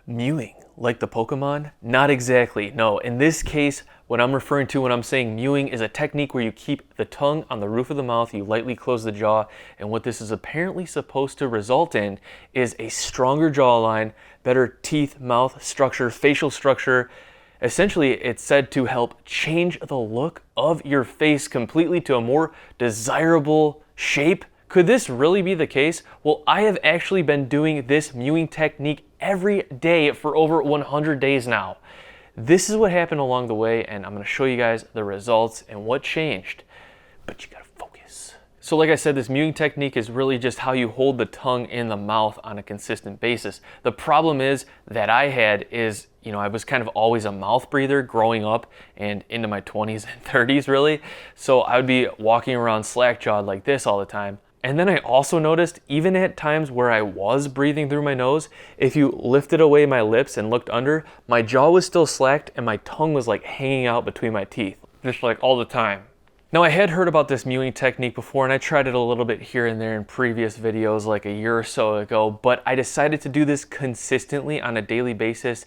Mewing, like the Pokemon? Not exactly, no. In this case, what I'm referring to when I'm saying mewing is a technique where you keep the tongue on the roof of the mouth, you lightly close the jaw, and what this is apparently supposed to result in is a stronger jawline, better teeth, mouth structure, facial structure. Essentially, it's said to help change the look of your face completely to a more desirable shape. Could this really be the case? Well, I have actually been doing this mewing technique every day for over 100 days now. This is what happened along the way, and I'm gonna show you guys the results and what changed, but you gotta focus. So like I said, this mewing technique is really just how you hold the tongue in the mouth on a consistent basis. The problem is that I had is, I was kind of always a mouth breather growing up and into my 20s and 30s really. So I would be walking around slack-jawed like this all the time. And then I also noticed, even at times where I was breathing through my nose, if you lifted away my lips and looked under, my jaw was still slacked and my tongue was like hanging out between my teeth, just like all the time. Now I had heard about this mewing technique before and I tried it a little bit here and there in previous videos like a year or so ago, but I decided to do this consistently on a daily basis.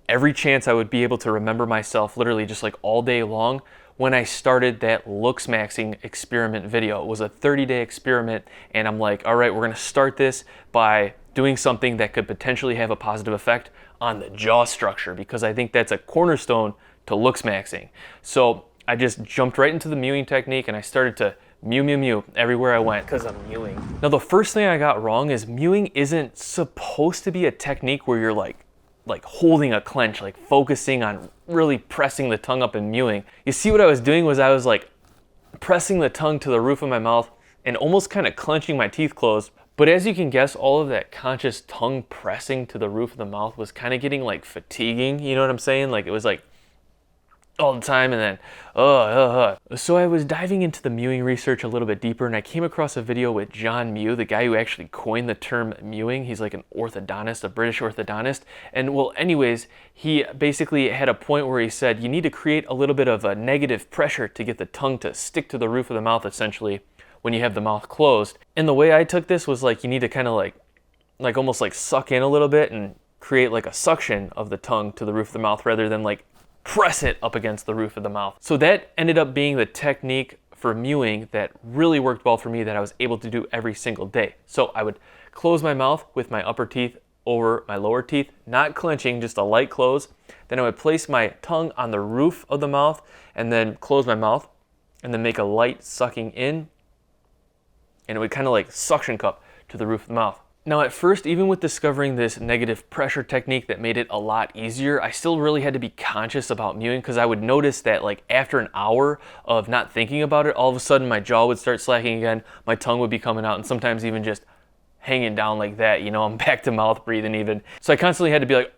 Every chance I would be able to remember myself literally just like all day long when I started that looksmaxxing experiment video. It was a 30-day experiment and I'm like, all right, we're gonna start this by doing something that could potentially have a positive effect on the jaw structure because I think that's a cornerstone to looksmaxxing. So I just jumped right into the mewing technique and I started to mew, mew, mew everywhere I went. Because I'm mewing. Now the first thing I got wrong is mewing isn't supposed to be a technique where you're like holding a clench, like focusing on really pressing the tongue up and mewing. You see what I was doing was I was like pressing the tongue to the roof of my mouth and almost kind of clenching my teeth closed. But as you can guess, all of that conscious tongue pressing to the roof of the mouth was kind of getting like fatiguing, you know what I'm saying? Like it was like all the time and then So I was diving into the mewing research a little bit deeper and I came across a video with John Mew, the guy who actually coined the term mewing. He's like an orthodontist, a British orthodontist. And well, anyways, he basically had a point where he said you need to create a little bit of a negative pressure to get the tongue to stick to the roof of the mouth essentially when you have the mouth closed. And the way I took this was like you need to kind of like almost like suck in a little bit and create like a suction of the tongue to the roof of the mouth rather than like press it up against the roof of the mouth. So that ended up being the technique for mewing that really worked well for me that I was able to do every single day. So I would close my mouth with my upper teeth over my lower teeth, not clenching, just a light close. Then I would place my tongue on the roof of the mouth and then close my mouth and then make a light sucking in and it would kind of like suction cup to the roof of the mouth. Now at first, even with discovering this negative pressure technique that made it a lot easier, I still really had to be conscious about mewing because I would notice that like after an hour of not thinking about it, all of a sudden my jaw would start slacking again, my tongue would be coming out and sometimes even just hanging down like that, I'm back to mouth breathing even. So I constantly had to be like,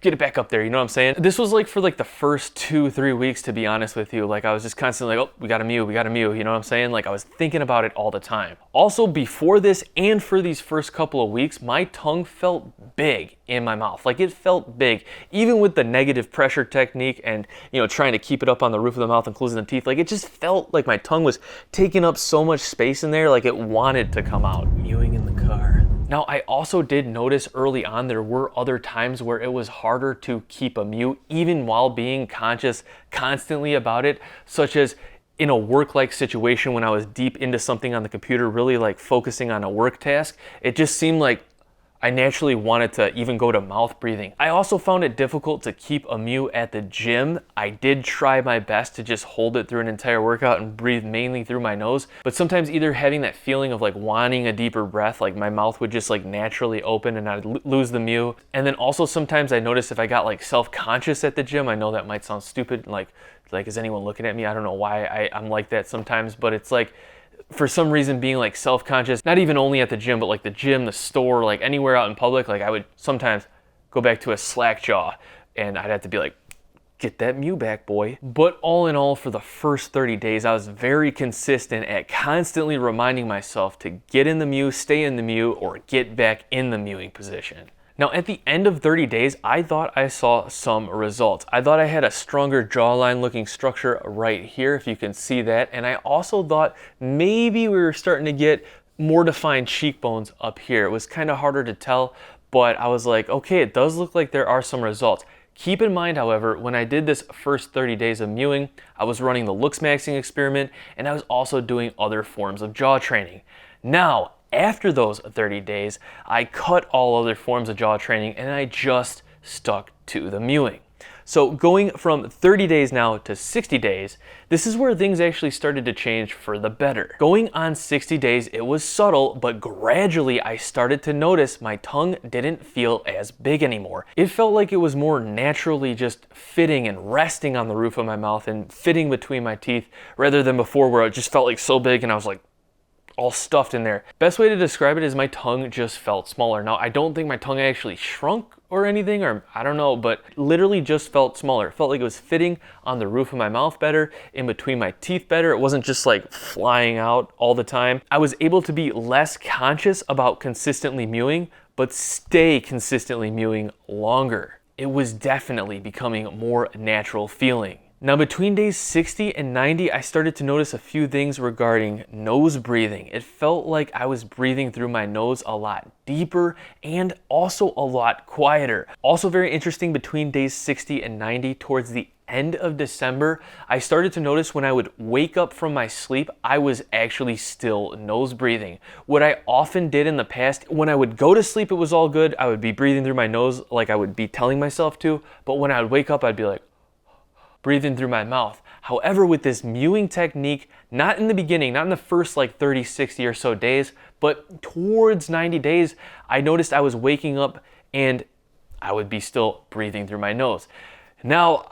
get it back up there, you know what I'm saying? This was like for like the first 2-3 weeks, to be honest with you. Like I was just constantly like, we gotta mew, you know what I'm saying? Like I was thinking about it all the time. Also before this and for these first couple of weeks, my tongue felt big in my mouth. Like it felt big, even with the negative pressure technique and trying to keep it up on the roof of the mouth and closing the teeth. Like it just felt like my tongue was taking up so much space in there, like it wanted to come out. Mewing in the car. Now, I also did notice early on there were other times where it was harder to keep a mew even while being conscious constantly about it, such as in a work-like situation when I was deep into something on the computer, really like focusing on a work task. It just seemed like I naturally wanted to even go to mouth breathing. I also found it difficult to keep a mew at the gym. I did try my best to just hold it through an entire workout and breathe mainly through my nose, but sometimes either having that feeling of like wanting a deeper breath, like my mouth would just like naturally open and I'd lose the mew. And then also sometimes I noticed if I got like self-conscious at the gym, I know that might sound stupid, like is anyone looking at me? I don't know why I'm like that sometimes, but it's like, for some reason being like self-conscious, not even only at the gym, but like the gym, the store, like anywhere out in public, like I would sometimes go back to a slack jaw and I'd have to be like, get that mew back, boy. But all in all, for the first 30 days, I was very consistent at constantly reminding myself to get in the mew, stay in the mew, or get back in the mewing position. Now at the end of 30 days, I thought I saw some results. I thought I had a stronger jawline looking structure right here, if you can see that. And I also thought maybe we were starting to get more defined cheekbones up here. It was kind of harder to tell, but I was like, okay, it does look like there are some results. Keep in mind, however, when I did this first 30 days of mewing, I was running the looksmaxxing experiment, and I was also doing other forms of jaw training. Now, after those 30 days, I cut all other forms of jaw training and I just stuck to the mewing. So going from 30 days now to 60 days, this is where things actually started to change for the better. Going on 60 days, it was subtle, but gradually I started to notice my tongue didn't feel as big anymore. It felt like it was more naturally just fitting and resting on the roof of my mouth and fitting between my teeth, rather than before where it just felt like so big and I was like all stuffed in there. Best way to describe it is my tongue just felt smaller. Now, I don't think my tongue actually shrunk or anything, or I don't know, but literally just felt smaller. It felt like it was fitting on the roof of my mouth better, in between my teeth better. It wasn't just like flying out all the time. I was able to be less conscious about consistently mewing, but stay consistently mewing longer. It was definitely becoming more natural feeling. Now, between days 60 and 90, I started to notice a few things regarding nose breathing. It felt like I was breathing through my nose a lot deeper and also a lot quieter. Also very interesting, between days 60 and 90, towards the end of December, I started to notice when I would wake up from my sleep, I was actually still nose breathing. What I often did in the past, when I would go to sleep, it was all good. I would be breathing through my nose like I would be telling myself to, but when I would wake up, I'd be like, breathing through my mouth. However, with this mewing technique, not in the beginning, not in the first like 30, 60 or so days, but towards 90 days, I noticed I was waking up and I would be still breathing through my nose. Now,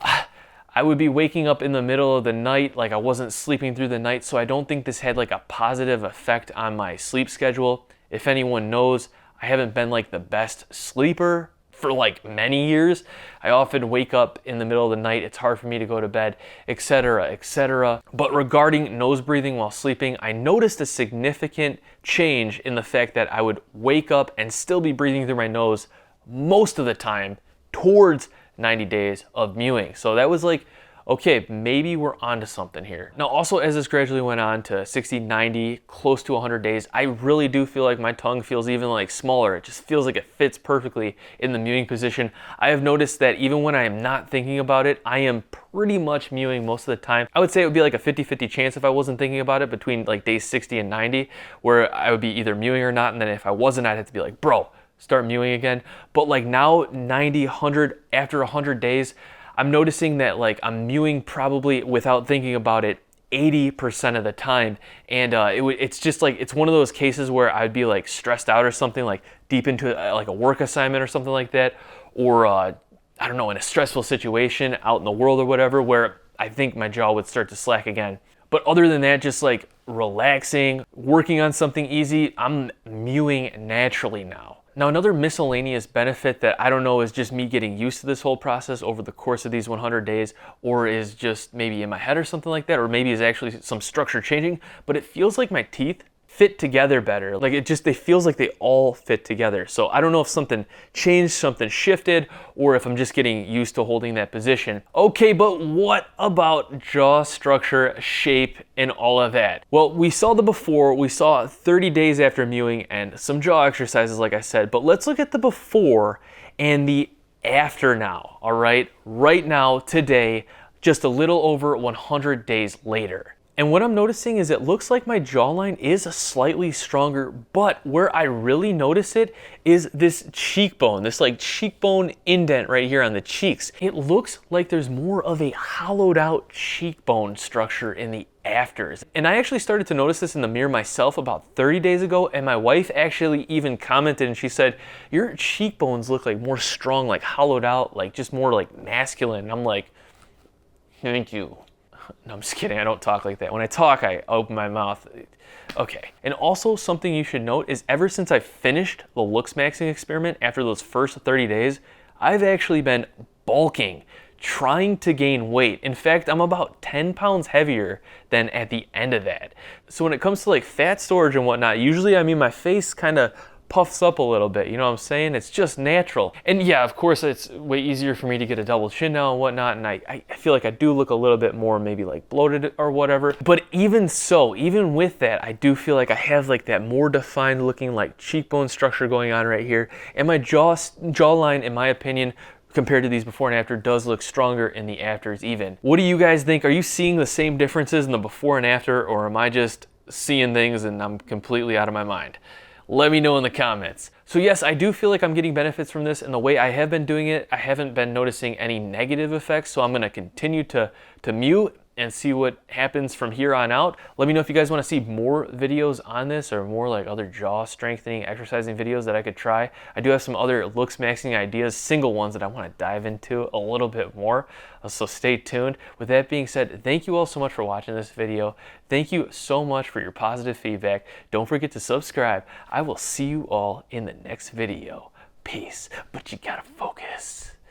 I would be waking up in the middle of the night, like I wasn't sleeping through the night, so I don't think this had like a positive effect on my sleep schedule. If anyone knows, I haven't been like the best sleeper for like many years. I often wake up in the middle of the night, it's hard for me to go to bed, etc., etc. But regarding nose breathing while sleeping, I noticed a significant change in the fact that I would wake up and still be breathing through my nose most of the time towards 90 days of mewing. So that was like, okay, maybe we're onto something here. Now, also, as this gradually went on to 60, 90, close to 100 days, I really do feel like my tongue feels even like smaller. It just feels like it fits perfectly in the mewing position. I have noticed that even when I am not thinking about it, I am pretty much mewing most of the time. I would say it would be like a 50-50 chance if I wasn't thinking about it between like days 60 and 90, where I would be either mewing or not, and then if I wasn't, I'd have to be like, bro, start mewing again. But like now, 90, 100, after 100 days, I'm noticing that like I'm mewing probably without thinking about it 80% of the time. And it's just like, it's one of those cases where I'd be like stressed out or something, like deep into like a work assignment or something like that. Or I don't know, in a stressful situation out in the world or whatever, where I think my jaw would start to slack again. But other than that, just like relaxing, working on something easy, I'm mewing naturally now. Now, another miscellaneous benefit that I don't know is just me getting used to this whole process over the course of these 100 days, or is just maybe in my head or something like that, or maybe is actually some structure changing, but it feels like my teeth fit together better. Like it feels like they all fit together. So I don't know if something changed, something shifted, or if I'm just getting used to holding that position. Okay, but what about jaw structure, shape, and all of that? Well, we saw the before, we saw 30 days after mewing and some jaw exercises, like I said, but let's look at the before and the after now, all right? Right now, today, just a little over 100 days later. And what I'm noticing is it looks like my jawline is slightly stronger, but where I really notice it is this cheekbone, this like cheekbone indent right here on the cheeks. It looks like there's more of a hollowed out cheekbone structure in the afters. And I actually started to notice this in the mirror myself about 30 days ago, and my wife actually even commented and she said, your cheekbones look like more strong, like hollowed out, like just more like masculine. And I'm like, thank you. No, I'm just kidding. I don't talk like that. When I talk, I open my mouth. Okay. And also something you should note is ever since I finished the looksmaxxing experiment after those first 30 days, I've actually been bulking, trying to gain weight. In fact, I'm about 10 pounds heavier than at the end of that. So when it comes to like fat storage and whatnot, usually I mean my face kind of puffs up a little bit, you know what I'm saying? It's just natural. And yeah, of course, it's way easier for me to get a double chin now and whatnot, and I feel like I do look a little bit more maybe like bloated or whatever. But even so, even with that, I do feel like I have like that more defined looking like cheekbone structure going on right here. And my jawline, in my opinion, compared to these before and after, does look stronger in the afters even. What do you guys think? Are you seeing the same differences in the before and after, or am I just seeing things and I'm completely out of my mind? Let me know in the comments. So yes, I do feel like I'm getting benefits from this, and the way I have been doing it, I haven't been noticing any negative effects, so I'm gonna continue to mew and see what happens from here on out. Let me know if you guys wanna see more videos on this or more like other jaw strengthening, exercising videos that I could try. I do have some other looks maxing ideas, single ones that I wanna dive into a little bit more, so stay tuned. With that being said, thank you all so much for watching this video. Thank you so much for your positive feedback. Don't forget to subscribe. I will see you all in the next video. Peace, but you gotta focus.